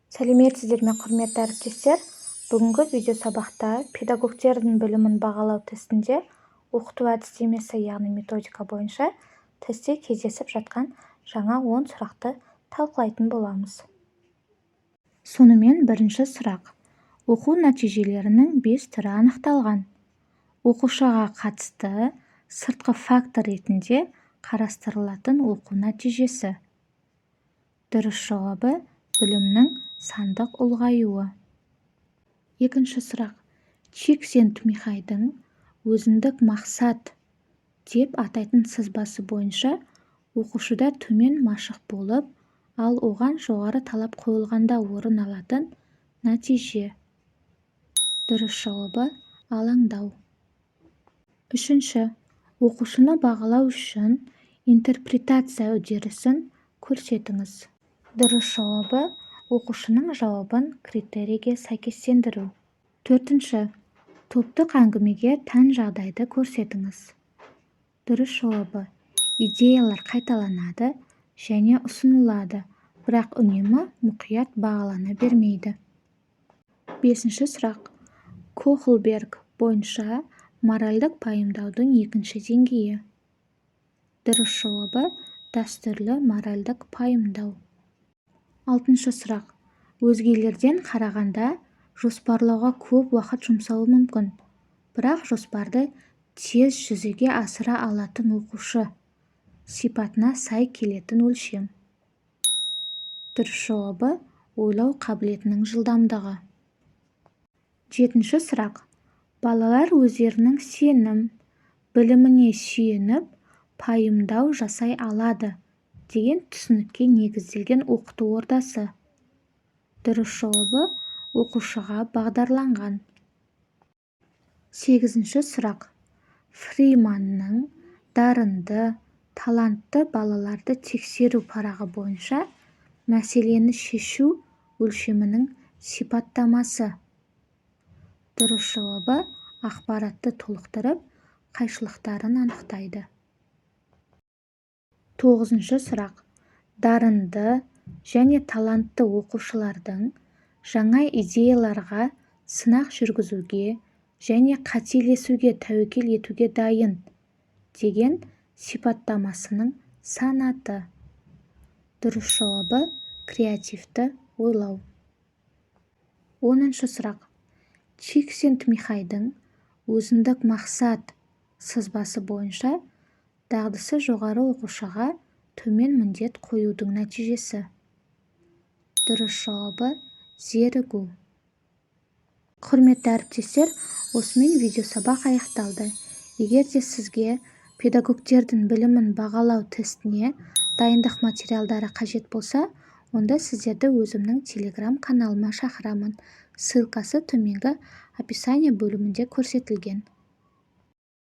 Сәлеметсіздер ме, құрметті әріптестер? Бүгінгі видео сабақта педагогтердің білімін бағалау тестінде оқыту әдістемесі, яғни методика бойынша тестте кездесіп жатқан жаңа 10 сұрақты талқылайтын боламыз. Сонымен бірінші сұрақ. Оқу нәтижелерінің 5 түрі анықталған. Оқушыға қатысты сыртқы фактор ретінде қарастырылатын оқу нәтижесі. Дұрыс жауабы білімнің сандық ұлғаюы. Екінші сұрақ. Чиксент-Михайдың өзіндік мақсат деп атайтын сызбасы бойынша оқушыда төмен машық болып, ал оған жоғары талап қойылғанда орын алатын нәтиже. Дұрыс жауабы алаңдау. Үшінші. Оқушыны бағалау үшін интерпретация үдерісін көрсетіңіз. Дұрыс жауабы оқушының жауабын критерийге сәйкестендіру. Төртінші. Топтық әңгімеге тән жағдайды көрсетіңіз. Дұрыс жауабы идеялар қайталанады және ұсынылады, бірақ үнемі мұқият бағалана бермейді. Бесінші сұрақ. Кохлберг бойынша моральдық пайымдаудың екінші деңгейі. Дұрыс жауабы дәстүрлі моральдық пайымдау. Алтыншы сұрақ. Өзгелерден қарағанда жоспарлауға көп уақыт жұмсауы мүмкін, бірақ жоспарды тез жүзеге асыра алатын оқушы. Сипатына сай келетін өлшем. Дұрыс жауабы ойлау қабілетінің жылдамдығы. Жетінші сұрақ. Балалар өздерінің сенім, біліміне сүйеніп, пайымдау жасай алады деген түсінікке негізделген оқыту ордасы. Дұрыс жауабы оқушыға бағдарланған. Сегізінші сұрақ. Фриманның дарынды, талантты балаларды тексеру парағы бойынша мәселені шешу өлшемінің сипаттамасы. Дұрыс жауабы ақпаратты толықтырып, қайшылықтарын анықтайды. Тоғызыншы сұрақ. Дарынды және талантты оқушылардың жаңа идеяларға сынақ жүргізуге және қателесуге тәуекел етуге дайын деген сипаттамасының санаты. Дұрыс жауабы креативті ойлау. Оныншы сұрақ. Чиксент-Михайдың өзіндік мақсат сызбасы бойынша дағдысы жоғары оқушыға төмен міндет қоюдың нәтижесі. Дұрыс жауабы зерігу. Құрметті әріптестер, осымен видео сабақ аяқталды. Егер де сізге педагогтердің білімін бағалау тестіне дайындық материалдары қажет болса, онда сіздерді өзімнің телеграм каналыма шақырамын. Ссылкасы төменгі описание бөлімінде көрсетілген.